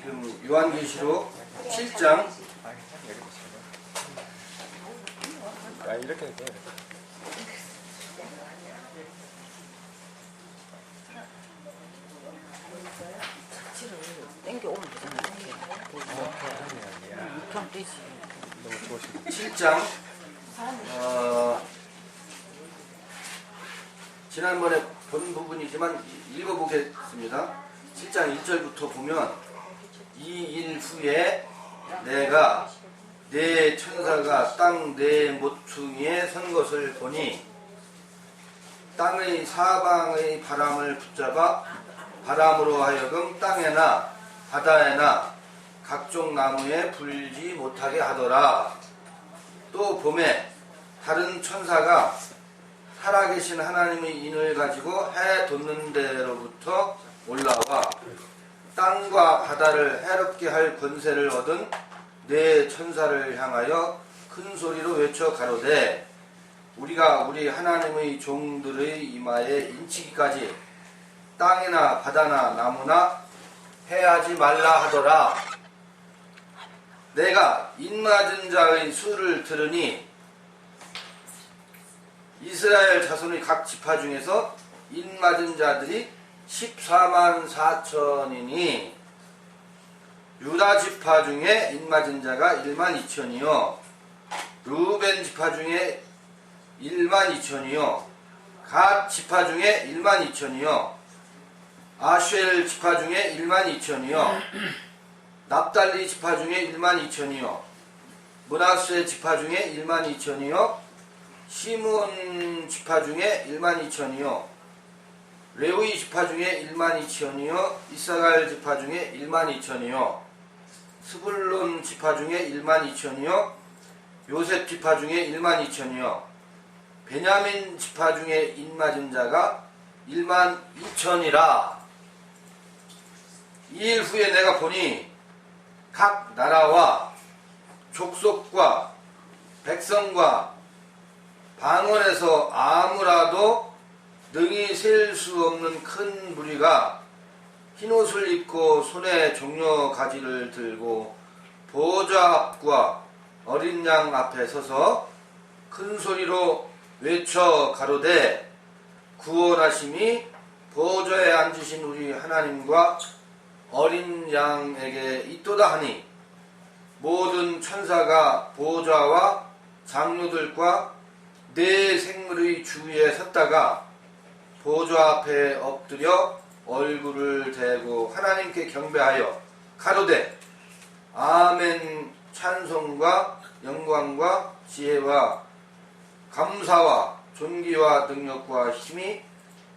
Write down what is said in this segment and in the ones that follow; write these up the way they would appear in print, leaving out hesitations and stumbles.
지금 요한계시록 7장 이렇게 돼. 땡겨 오면 되잖아. 그냥 되지. 너무 좋으시네. 7장 지난번에 본 부분이지만 읽어보겠습니다. 7장 1절부터 보면 이 일 후에 내가 네 천사가 땅 네 모퉁이에 선 것을 보니 땅의 사방의 바람을 붙잡아 바람으로 하여금 땅에나 바다에나 각종 나무에 불지 못하게 하더라. 또 봄에 다른 천사가 살아계신 하나님의 인을 가지고 해 돋는 데로부터 올라와 땅과 바다를 해롭게 할 권세를 얻은 네 천사를 향하여 큰 소리로 외쳐 가로되 우리가 우리 하나님의 종들의 이마에 인치기까지 땅이나 바다나 나무나 해하지 말라 하더라. 내가 인맞은 자의 수를 들으니 이스라엘 자손의 각 지파 중에서 인맞은 자들이 14만 4천이니 유다 지파 중에 인맞은 자가 1만 2천이요 루벤 지파 중에 1만 2천이요 갓 지파 중에 1만 2천이요 아쉘 지파 중에 1만 2천이요 납달리 지파 중에 1만 2천이요 므낫세 지파 중에 1만 2천이요 시므온 지파 중에 1만 2천이요 레위 지파 중에 1만 2천이요 이사갈 지파 중에 1만 2천이요 스불론 지파 중에 1만 2천이요 요셉 지파 중에 1만 2천이요 베냐민 지파 중에 인맞은 자가 1만 2천이라. 이 일 후에 내가 보니 각 나라와 족속과 백성과 방언에서 아무라도 능히 셀 수 없는 큰 무리가 흰옷을 입고 손에 종려 가지를 들고 보좌 앞과 어린 양 앞에 서서 큰 소리로 외쳐 가로되 구원하심이 보좌에 앉으신 우리 하나님과 어린 양에게 있도다 하니 모든 천사가 보좌와 장로들과 네 생물의 주위에 섰다가 보좌 앞에 엎드려 얼굴을 대고 하나님께 경배하여 가로되 아멘. 찬송과 영광과 지혜와 감사와 존귀와 능력과 힘이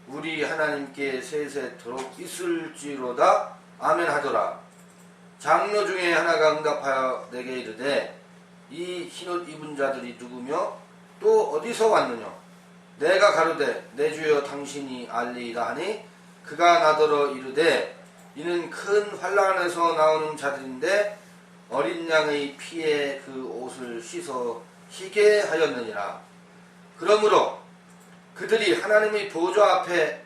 우리 하나님께 세세토록 있을지로다. 아멘 하더라. 장로 중에 하나가 응답하여 내게 이르되 이 흰옷 입은 자들이 누구며 또 어디서 왔느냐. 내가 가로되 내 주여 당신이 알리이다 하니 그가 나더러 이르되 이는 큰 환난에서 나오는 자들인데 어린 양의 피에 그 옷을 씻어 희게 하였느니라. 그러므로 그들이 하나님의 보좌 앞에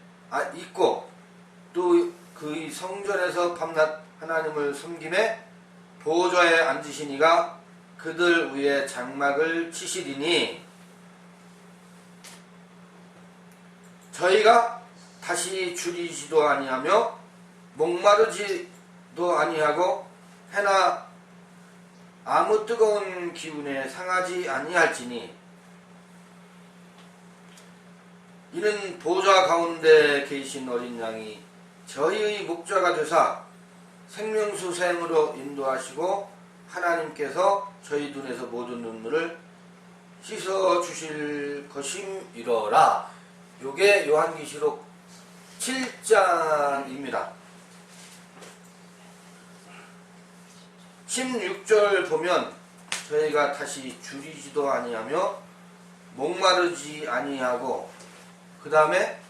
있고 또 그의 성전에서 밤낮 하나님을 섬김에 보좌에 앉으신 이가 그들 위에 장막을 치시리니 저희가 다시 줄이지도 아니하며 목마르지도 아니하고 해나 아무 뜨거운 기운에 상하지 아니할지니 이는 보좌 가운데 계신 어린 양이 저희의 목자가 되사 생명수 샘으로 인도하시고 하나님께서 저희 눈에서 모든 눈물을 씻어 주실 것임이러라. 요게 요한계시록 7장입니다. 16절 보면 저희가 다시 줄이지도 아니하며 목마르지 아니하고 그 다음에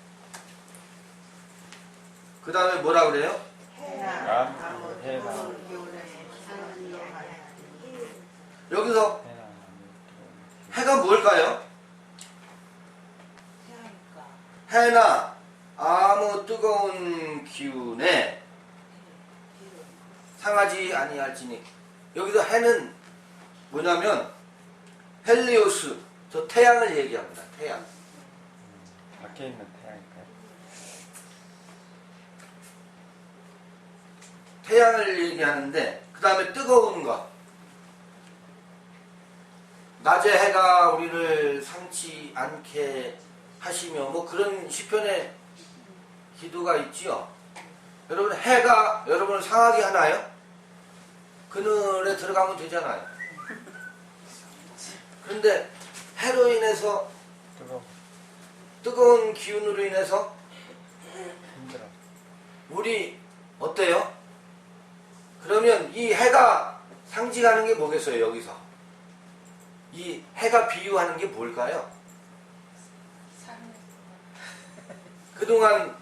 뭐라 그래요? 여기서 해가 뭘까요? 해나 아무 뜨거운 기운에 상하지 아니할지니. 여기서 해는 뭐냐면 헬리오스, 저 태양을 얘기합니다. 태양. 밖에 있는 태양일까요? 태양을 얘기하는데 그 다음에 뜨거운 것. 낮에 해가 우리를 상치 않게 하시며 뭐 그런 시편의 기도가 있지요. 여러분 해가 여러분을 상하게 하나요? 그늘에 들어가면 되잖아요. 그런데 해로 인해서 뜨거운 기운으로 인해서 힘들어. 우리 어때요? 그러면 이 해가 상징하는 게 뭐겠어요? 여기서 이 해가 비유하는 게 뭘까요? 그동안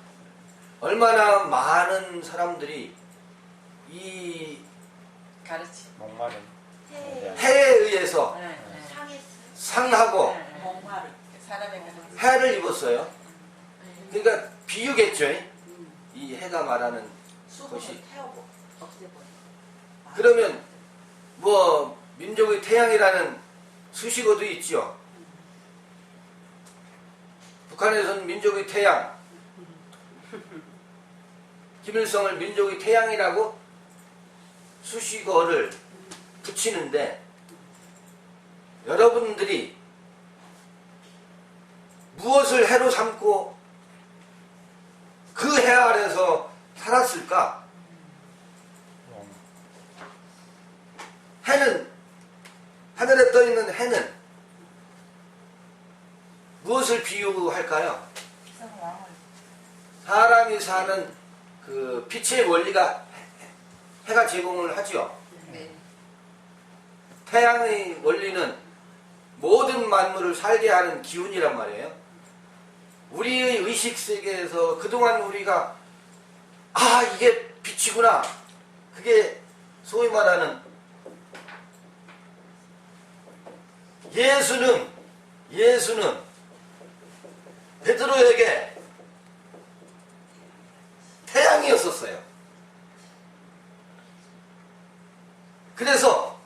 얼마나 많은 사람들이 이 가르치. 목마른. 해에 의해서 상하고 목마르. 사람의 가르치. 해를 입었어요. 그러니까 비유겠죠. 이 해가 말하는 것이. 태우고 없애버려. 그러면 뭐 민족의 태양이라는 수식어도 있죠. 북한에서는 민족의 태양, 김일성을 민족의 태양이라고 수식어를 붙이는데 여러분들이 무엇을 해로 삼고 그 해 아래서 살았을까? 해는, 하늘에 떠있는 해는 무엇을 비유할까요? 사람이 사는 그 빛의 원리가 해가 제공을 하죠. 네. 태양의 원리는 모든 만물을 살게 하는 기운이란 말이에요. 우리의 의식 세계에서 그동안 우리가 아 이게 빛이구나. 그게 소위 말하는 예수는 베드로에게 태양이었었어요. 그래서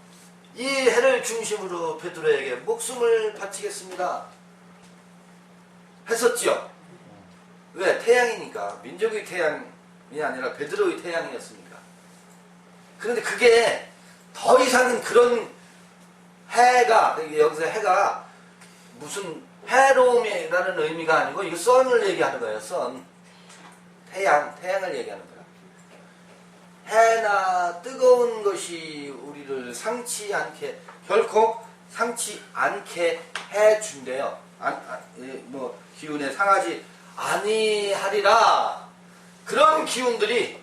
이 해를 중심으로 베드로에게 목숨을 바치겠습니다 했었지요. 왜? 태양이니까. 민족의 태양이 아니라 베드로의 태양이었으니까. 그런데 그게 더 이상은 그런 해가, 여기서 해가 무슨 해로움이라는 의미가 아니고 이거 선을 얘기하는 거예요. 선. 태양을 얘기하는 거야. 해나 뜨거운 것이 우리를 상치 않게, 결코 상치 않게 해준대요. 뭐 기운에 상하지 아니하리라. 그런 기운들이,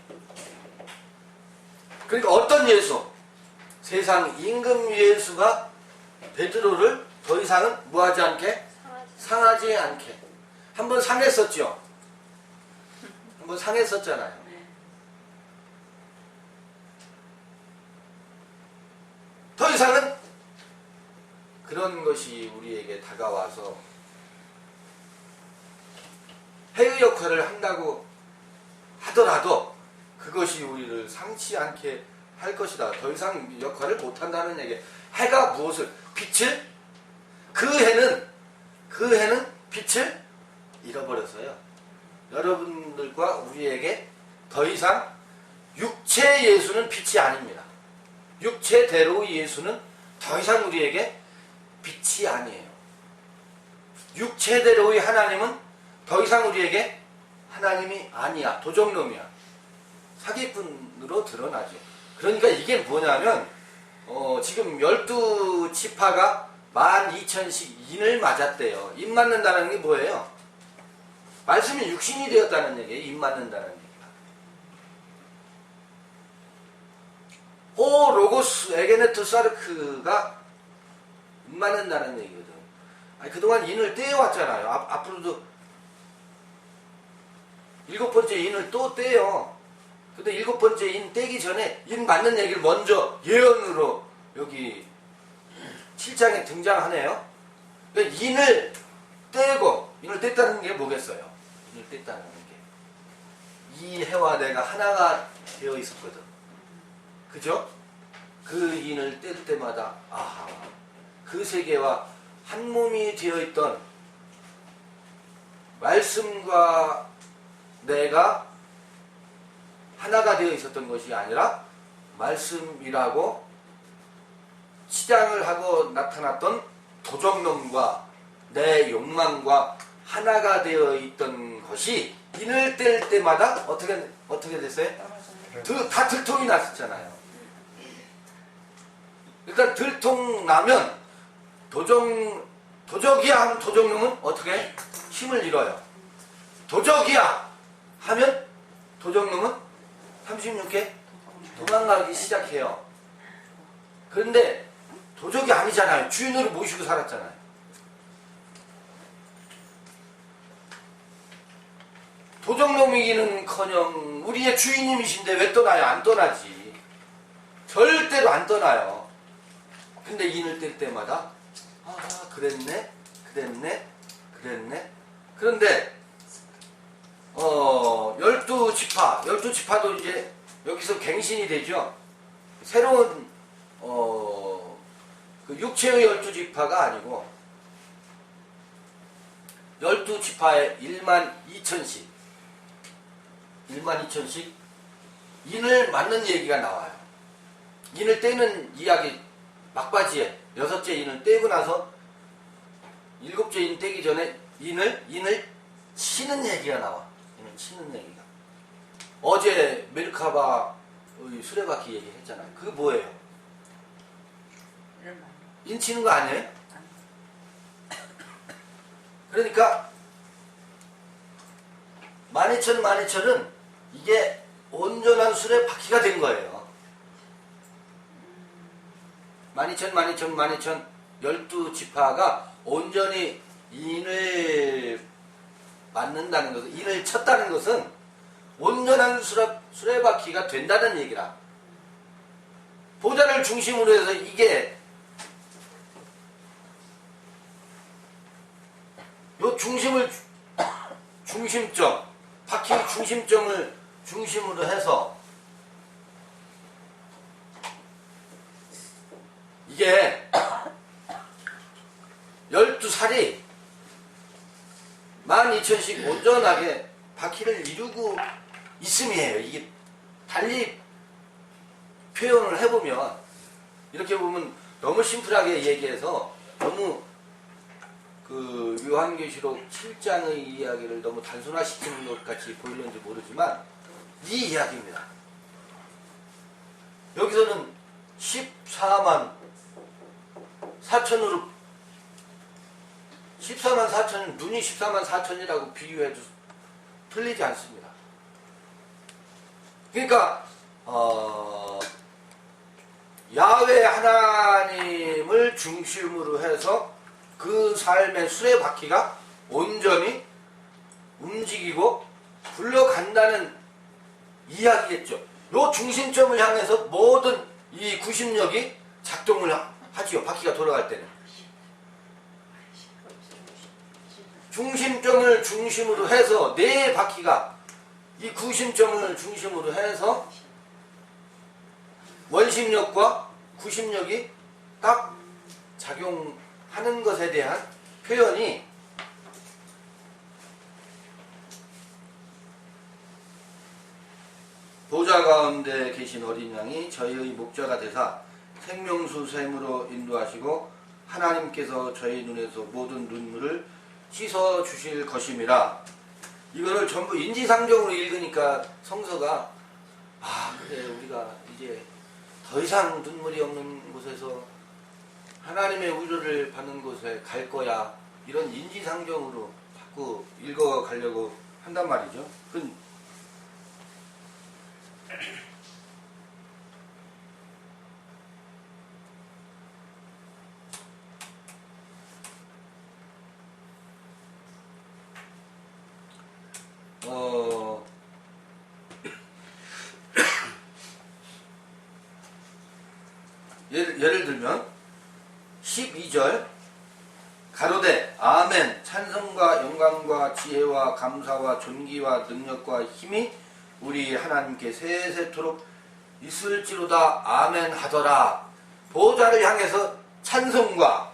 그러니까 어떤 예수? 세상 임금 예수가 베드로를 더 이상은 뭐하지 않게? 상하지 않게. 한번 상했었죠. 한번 상했었잖아요. 더 이상은 그런 것이 우리에게 다가와서 해의 역할을 한다고 하더라도 그것이 우리를 상치 않게 할 것이다. 더 이상 역할을 못한다는 얘기. 해가 무엇을? 빛을? 그 해는 빛을 잃어버렸어요. 여러분들과 우리에게 더 이상 육체 예수는 빛이 아닙니다. 육체대로의 예수는 더 이상 우리에게 빛이 아니에요. 육체대로의 하나님은 더 이상 우리에게 하나님이 아니야. 도적놈이야. 사기꾼으로 드러나죠. 그러니까 이게 뭐냐면 지금 12지파가 12,000씩 인을 맞았대요. 인 맞는다는 게 뭐예요? 말씀이 육신이 되었다는 얘기예요. 인 맞는다는 얘기가. 호 로고스 에게네토 사르크가 인 맞는다는 얘기거든. 아니, 그동안 인을 떼어왔잖아요. 앞으로도 7번째 인을 또 떼요. 근데 7번째 인 떼기 전에 인 맞는 얘기를 먼저 예언으로 여기 7장에 등장하네요. 그러니까 인을 떼고, 인을 뗐다는 게 뭐겠어요? 인을 뗐다는 게 이 해와 내가 하나가 되어 있었거든. 그죠? 그 인을 뗄 때마다 아하, 그 세계와 한 몸이 되어 있던 말씀과 내가 하나가 되어 있었던 것이 아니라 말씀이라고 치장을 하고 나타났던 도적놈과 내 욕망과 하나가 되어 있던 것이 인을 뗄 때마다 어떻게 됐어요? 다 들통이 났었잖아요. 일단 들통 나면 도적이야 하면 도적놈은 어떻게 힘을 잃어요. 도적이야 하면 도적놈은 36개 도망가기 시작해요. 그런데 도적이 아니잖아요. 주인으로 모시고 살았잖아요. 도적놈이기는커녕 우리의 주인님이신데 왜 떠나요? 안 떠나지. 절대로 안 떠나요. 근데 인을 뗄 때마다 아 그랬네. 그런데 12지파도 이제 여기서 갱신이 되죠. 새로운 그 육체의 12지파가 아니고 12지파에 12,000씩 인을 맞는 얘기가 나와요. 인을 떼는 이야기 막바지에 6째 인을 떼고 나서 7째 인 떼기 전에 인을 치는 얘기가 나와. 인을 치는 얘기가. 어제 메르카바의 수레바퀴 얘기했잖아요. 그게 뭐예요? 인 치는 거 아니에요? 그러니까 12,000은 이게 온전한 수레바퀴가 된 거예요. 12,000 12지파가 온전히 인을 맞는다는 것은, 인을 쳤다는 것은 온전한 수레바퀴가 된다는 얘기라. 보좌를 중심으로 해서 이게 요 중심점, 바퀴 중심점을 중심으로 해서 이게 12살이 12,000씩 온전하게 바퀴를 이루고 있음이에요. 이게 달리 표현을 해보면, 이렇게 보면 너무 심플하게 얘기해서 너무 그 요한계시록 7장의 이야기를 너무 단순화시키는 것 같이 보이는지 모르지만 이 이야기입니다. 여기서는 14만 4천으로 14만 4천, 눈이 14만 4천이라고 비유해도 틀리지 않습니다. 그러니까 야훼 하나님을 중심으로 해서 그 삶의 수레바퀴가 온전히 움직이고 굴러간다는 이야기겠죠. 요 중심점을 향해서 모든 이 구심력이 작동을 하지요. 바퀴가 돌아갈 때는. 중심점을 중심으로 해서 네 바퀴가 이 구심점을 중심으로 해서 원심력과 구심력이 딱 작용하는 것에 대한 표현이 보좌 가운데 계신 어린 양이 저희의 목자가 되사 생명수 샘으로 인도하시고 하나님께서 저희 눈에서 모든 눈물을 씻어 주실 것임이라. 이거를 전부 인지상정으로 읽으니까 성서가 그래 우리가 이제 더 이상 눈물이 없는 곳에서 하나님의 위로를 받는 곳에 갈 거야, 이런 인지상정으로 자꾸 읽어가려고 한단 말이죠. 예를 들면 12절 가로되 아멘 찬송과 영광과 지혜와 감사와 존귀와 능력과 힘이 우리 하나님께 세세토록 있을지로다 아멘 하더라. 보좌를 향해서 찬송과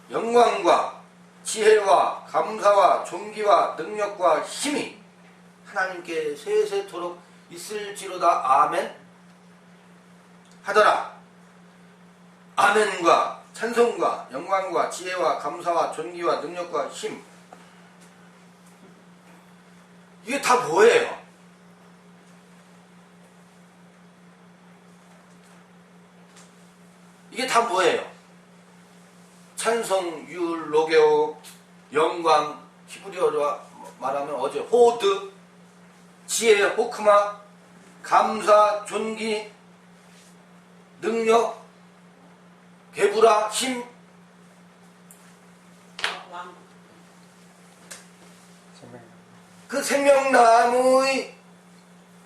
영광과 지혜와 감사와 존귀와 능력과 힘이 하나님께 세세토록 있을지로다 아멘 하더라. 아멘과 찬송과 영광과 지혜와 감사와 존귀와 능력과 힘, 이게 다 뭐예요? 이게 다 뭐예요? 찬송, 율, 로게오, 영광, 히브리어로 말하면 어제 호드, 지혜, 호크마, 감사, 존귀, 능력, 게부라, 힘, 왕. 생명. 그 생명나무의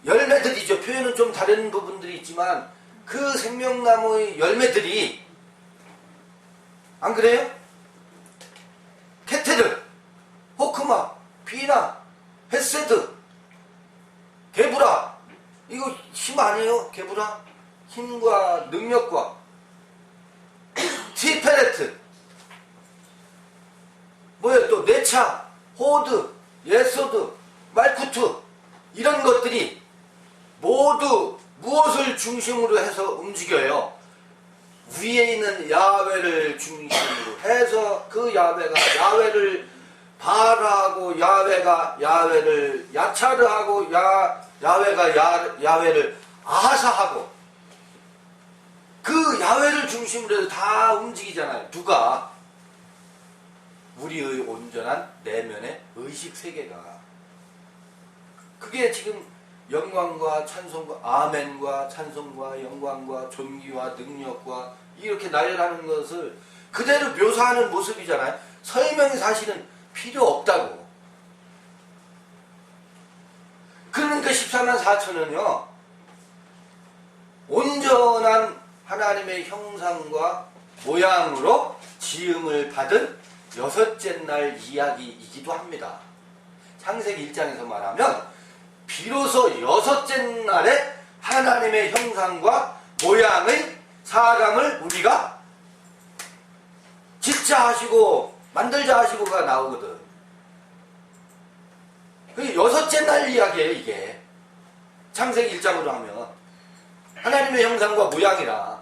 열매들이죠. 표현은 좀 다른 부분들이 있지만 그 생명나무의 열매들이, 안 그래요? 케테르, 호크마, 비나, 헤세드, 게부라, 이거 힘 아니에요? 게부라? 힘과 능력과 티페레트, 뭐예요? 또 네차, 호드, 예소드, 말쿠트, 이런 것들이 모두 무엇을 중심으로 해서 움직여요? 위에 있는 야훼를 중심으로 해서 그 야훼가 야훼를 바라하고 야훼가 야훼를 야차르하고 야훼가 야훼를 아사하고, 그 야훼를 중심으로 해서 다 움직이잖아요. 누가? 우리의 온전한 내면의 의식 세계가. 그게 지금 영광과 찬송과 아멘과 찬송과 영광과 존귀와 능력과 이렇게 나열하는 것을 그대로 묘사하는 모습이잖아요. 설명이 사실은 필요 없다고. 그러니까 14만 4천은요, 온전한 하나님의 형상과 모양으로 지음을 받은 여섯째 날 이야기이기도 합니다. 창세기 1장에서 말하면 비로소 여섯째 날에 하나님의 형상과 모양의 사람을 우리가 짓자 하시고 만들자 하시고가 나오거든. 그게 여섯째 날 이야기예요. 이게 창세기 1장으로 하면 하나님의 형상과 모양이라.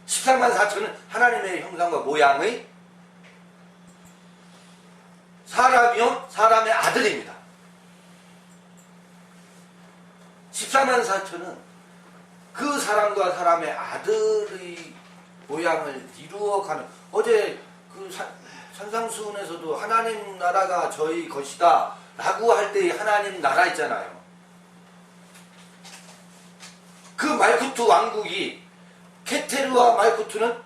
14만 4천은 하나님의 형상과 모양의 사람이요, 사람의 아들입니다. 14만 4천은 그 사람과 사람의 아들의 모양을 이루어가는, 어제 그 산상수훈에서도 하나님 나라가 저희 것이다 라고 할 때 하나님 나라 있잖아요. 그 말쿠트 왕국이, 케테르와 말쿠트는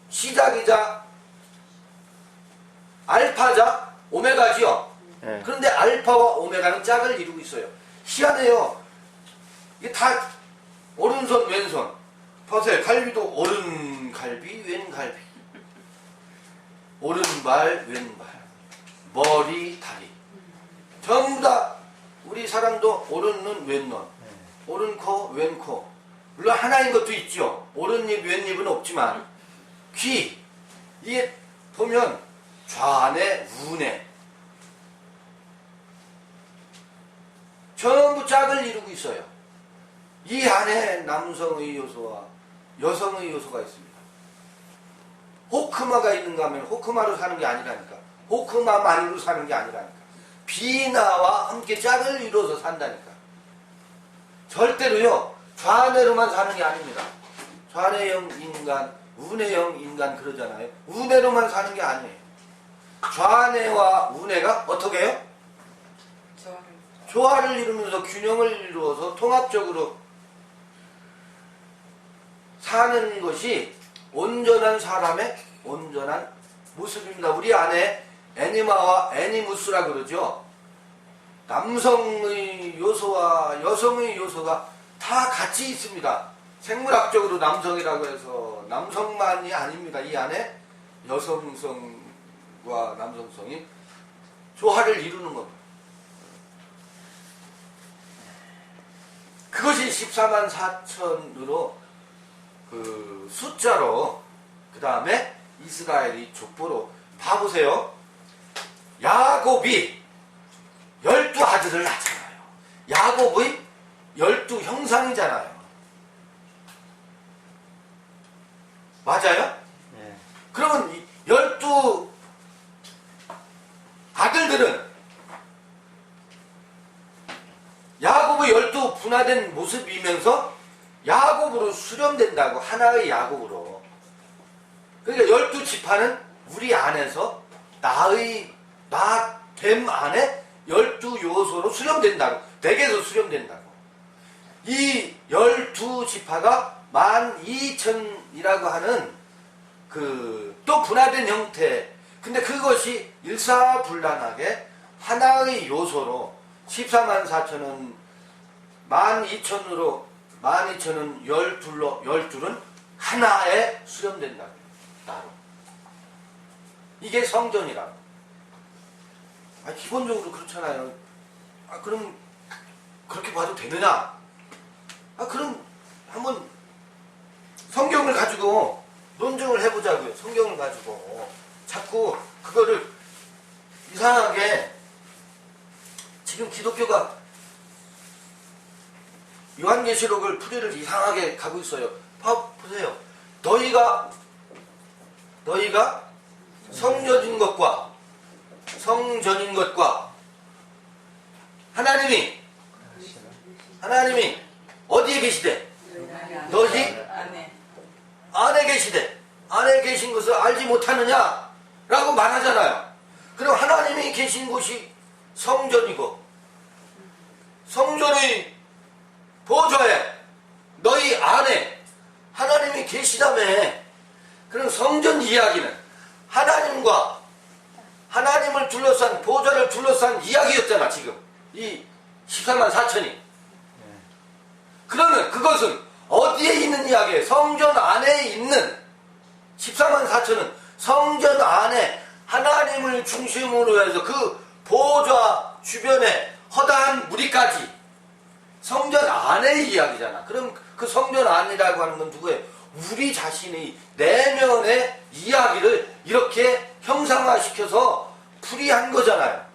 시작이자 알파자 오메가지요. 네. 그런데 알파와 오메가는 짝을 이루고 있어요. 희한해요. 이게 다 오른손 왼손. 보세요. 갈비도 오른갈비 왼갈비, 오른발 왼발, 머리 다리, 전부 다. 우리 사람도 오른눈 왼눈, 오른코 왼코, 물론 하나인 것도 있죠. 오른입 왼입은 없지만 귀, 이게 보면 좌뇌 우뇌 전부 짝을 이루고 있어요. 이 안에 남성의 요소와 여성의 요소가 있습니다. 호크마가 있는가 하면 호크마로 사는 게 아니라니까. 호크마만으로 사는 게 아니라니까. 비나와 함께 짝을 이루어서 산다니까. 절대로요, 좌뇌로만 사는 게 아닙니다. 좌뇌형 인간, 우뇌형 인간 그러잖아요. 우뇌로만 사는 게 아니에요. 좌뇌와 우뇌가 어떻게 해요? 조화를 이루면서 균형을 이루어서 통합적으로 사는 것이 온전한 사람의 온전한 모습입니다. 우리 안에 애니마와 애니무스라 그러죠. 남성의 요소와 여성의 요소가 다 같이 있습니다. 생물학적으로 남성이라고 해서 남성만이 아닙니다. 이 안에 여성성과 남성성이 조화를 이루는 겁니다. 그것이 14만 4천으로 그 숫자로 그 다음에 이스라엘이 족보로 봐보세요. 야곱이 12아들을 낳잖아요. 야곱의 12형상이잖아요. 맞아요? 예. 그러면 이 12아들들은 야곱의 12 분화된 모습이면서 야곱으로 수렴된다고, 하나의 야곱으로. 그러니까 12지파는 우리 안에서 나됨 안에 12요소로 수렴된다고, 댁에서 수렴된다고. 이 12지파가 12,000이라고 하는 그 또 분화된 형태, 근데 그것이 일사불란하게 하나의 요소로 14만 4천은 12,000으로 12,000은 12는 하나에 수렴된다고. 따로. 이게 성전이라고. 기본적으로 그렇잖아요. 그럼 그렇게 봐도 되느냐? 그럼 한번 성경을 가지고 논증을 해보자고요. 성경을 가지고 자꾸 그거를 이상하게 지금 기독교가 요한계시록을 풀이를 이상하게 가고 있어요. 보세요. 너희가 성전인 것과 하나님이 어디에 계시대? 너희 안에 계시대. 안에 계신 것을 알지 못하느냐? 라고 말하잖아요. 그럼 하나님이 계신 곳이 성전이고, 성전의 보좌에 너희 안에 하나님이 계시다며. 그럼 성전 이야기는 하나님과 하나님을 둘러싼, 보좌를 둘러싼 이야기였잖아, 지금. 이 14만 4천이. 그러면 그것은 어디에 있는 이야기예요? 성전 안에 있는 14만 4천은 성전 안에 하나님을 중심으로 해서 그 보좌 주변에 허다한 무리까지 성전 안의 이야기잖아. 그럼 그 성전 안이라고 하는 건 누구예요? 우리 자신의 내면의 이야기를 이렇게 형상화시켜서 풀이한 거잖아요.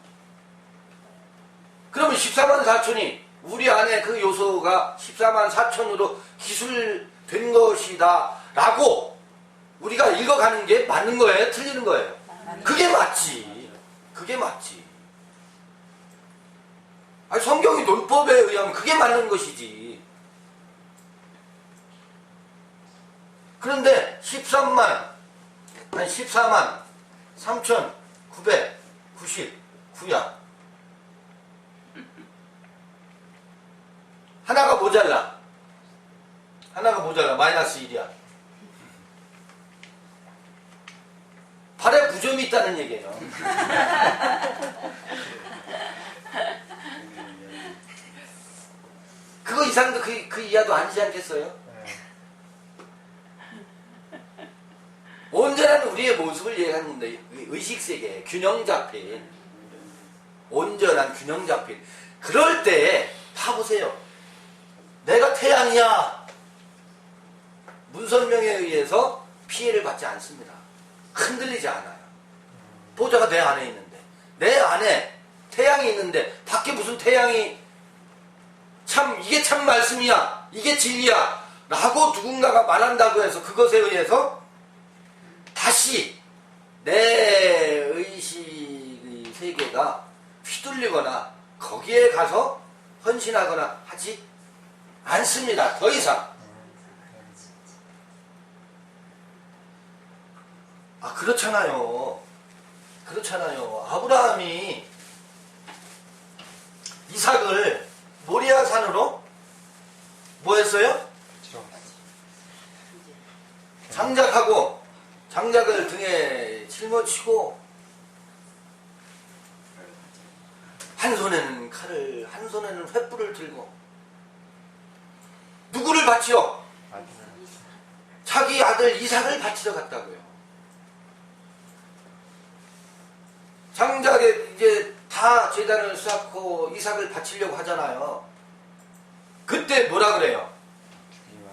그러면 14만 4천이 우리 안에 그 요소가 14만 4천으로 기술된 것이다 라고 우리가 읽어가는 게 맞는 거예요? 틀리는 거예요? 그게 맞지. 그게 맞지. 성경이 논법에 의하면 그게 맞는 것이지. 그런데 14만 3,999야. 하나가 모자라. 마이너스 1이야. 발에 무좀이 있다는 얘기예요. 그거 이상도 그 이하도 아니지 않겠어요? 온전한 우리의 모습을 이해하는데 의식세계 균형 잡힌, 온전한 균형 잡힌 그럴 때 봐보세요. 내가 태양이야. 문선명에 의해서 피해를 받지 않습니다. 흔들리지 않아요. 보좌가 내 안에 있는데, 내 안에 태양이 있는데 밖에 무슨 태양이 이게 참 말씀이야, 이게 진리야 라고 누군가가 말한다고 해서 그것에 의해서 다시 내 의식의 세계가 휘둘리거나 거기에 가서 헌신하거나 하지 않습니다. 더 이상. 그렇잖아요. 아브라함이 이삭을 모리아 산으로 뭐 했어요? 장작하고 장작을 등에 짊어지고 한 손에는 칼을, 한 손에는 횃불을 들고 누구를 바치러? 자기 아들 이삭을 바치러 갔다고요. 장작에 이제 다 제단을 쌓고 이삭을 바치려고 하잖아요. 그때 뭐라 그래요? 주기만.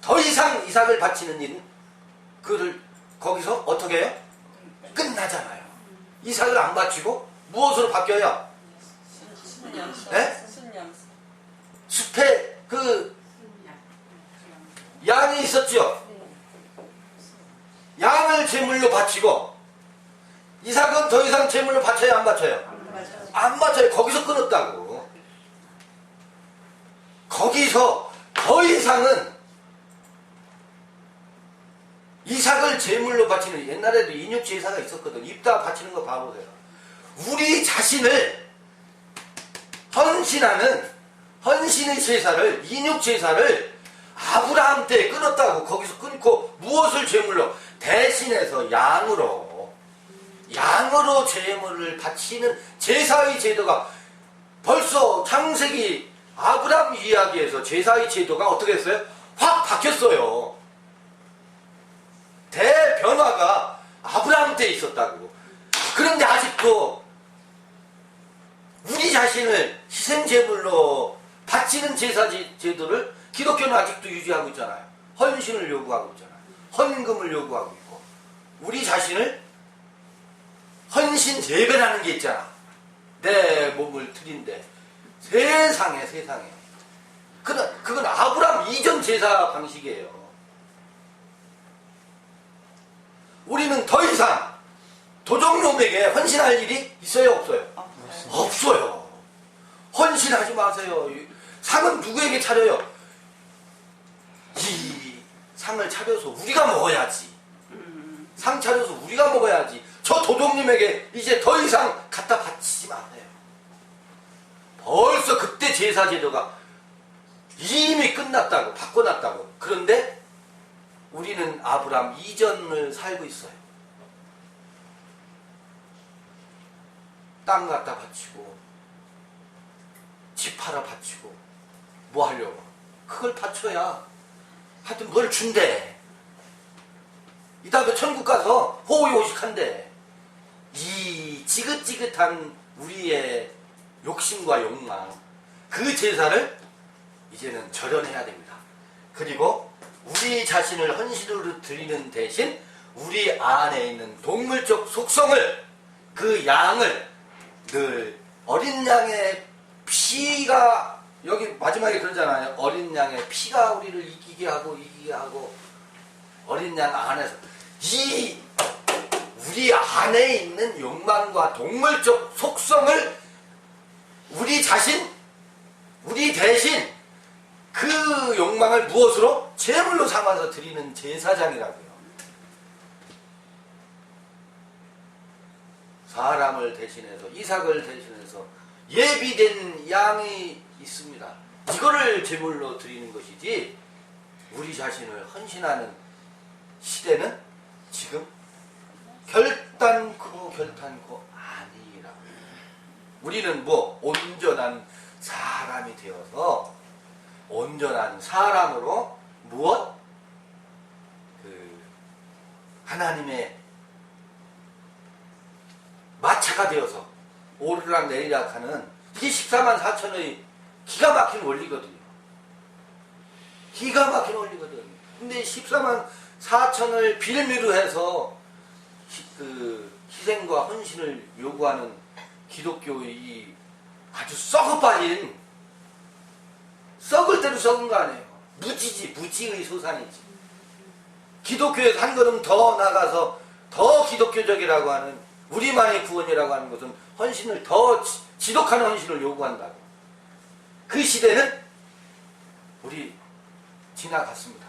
더 이상 이삭을 바치는 일은 그를 거기서 어떻게 해요? 끝나잖아요. 이삭을 안 바치고 무엇으로 바뀌어요? 순염소. 네? 순염소. 숲에 그 양이 있었죠. 양을 제물로 바치고 이삭은 더 이상 제물로 바쳐요, 안 바쳐요? 안 바쳐요. 거기서 끊었다고. 거기서 더 이상은 이삭을 제물로 바치는, 옛날에도 인육 제사가 있었거든. 입다 바치는 거 봐보세요. 우리 자신을 헌신하는 헌신의 제사를, 인육 제사를 아브라함 때 끊었다고. 거기서 끊고 무엇을 제물로? 대신해서 양으로 제물을 바치는 제사의 제도가 벌써 창세기 아브라함 이야기에서 제사의 제도가 어떻게 했어요? 확 바뀌었어요. 대변화가 아브라함 때 있었다고. 그런데 아직도 우리 자신을 희생제물로 바치는 제사 제도를 기독교는 아직도 유지하고 있잖아요. 헌신을 요구하고 있잖아요. 헌금을 요구하고 있고. 우리 자신을 헌신 예배라는 게 있잖아. 내 몸을 드린데 세상에. 그건 아브라함 이전 제사 방식이에요. 우리는 더 이상 도적놈에게 헌신할 일이 있어요, 없어요? 없어요. 헌신하지 마세요. 상은 누구에게 차려요? 이 상을 차려서 우리가 먹어야지. 상 차려서 우리가 먹어야지. 저 도둑님에게 이제 더 이상 갖다 바치지 마세요. 벌써 그때 제사 제도가 이미 끝났다고, 바꿔놨다고. 그런데 우리는 아브라함 이전을 살고 있어요. 땅 갖다 바치고 집 팔아 바치고 뭐 하려고? 그걸 바쳐야 하여튼 뭘 준대. 이 다음에 천국 가서 호의호식한대. 이 지긋지긋한 우리의 욕심과 욕망, 그 제사를 이제는 절연해야 됩니다. 그리고 우리 자신을 헌신으로 드리는 대신 우리 안에 있는 동물적 속성을, 그 양을 늘 어린 양의 피가, 여기 마지막에 그러잖아요. 어린 양의 피가 우리를 이기게 하고 어린 양 안에서 이 우리 안에 있는 욕망과 동물적 속성을 우리 자신, 우리 대신 그 욕망을 무엇으로? 제물로 삼아서 드리는 제사장이라고요. 사람을 대신해서, 이삭을 대신해서 예비된 양이 있습니다. 이거를 제물로 드리는 것이지 우리 자신을 헌신하는 시대는 지금 결단코 아니라고. 우리는 뭐 온전한 사람이 되어서 온전한 사람으로 무엇? 하나님의 마차가 되어서 오르락 내리락 하는, 이게 14만 4천의 기가 막힌 원리거든요. 기가 막힌 원리거든. 근데 14만 4천을 빌미로 해서 희생과 헌신을 요구하는 기독교의 이 아주 썩어빠진, 썩을 대로 썩은 거 아니에요. 무지의 소산이지. 기독교에서 한 걸음 더 나가서 더 기독교적이라고 하는, 우리만의 구원이라고 하는 것은 헌신을 더 지독한 헌신을 요구한다고. 그 시대는 우리 지나갔습니다.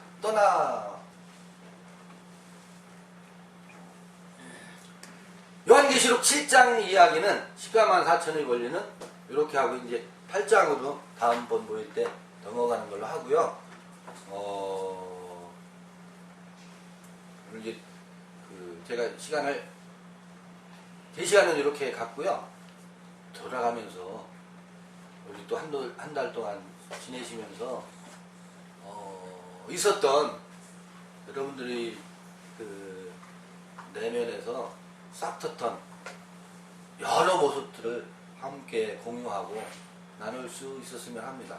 요한계시록 7장 이야기는 14만 4천의 원리는 이렇게 하고 이제 8장으로 다음번 모일 때 넘어가는 걸로 하고요. 이제 제가 제 시간은 이렇게 갔고요. 돌아가면서 우리 또 한 달 동안 지내시면서 있었던 여러분들이 내면에서 싹 텄던 여러 모습들을 함께 공유하고 나눌 수 있었으면 합니다.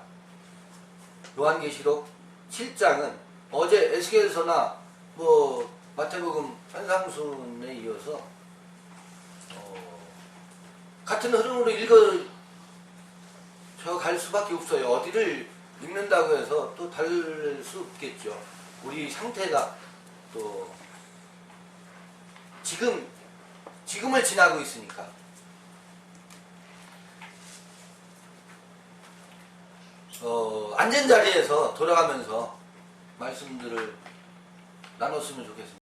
요한계시록 7장은 어제 에스겔서나 뭐 마태복음 산상순에 이어서 같은 흐름으로 읽어져 갈 수밖에 없어요. 어디를 읽는다고 해서 또 다를 수 없겠죠. 우리 상태가 또 지금을 지나고 있으니까. 앉은 자리에서 돌아가면서 말씀들을 나눴으면 좋겠습니다.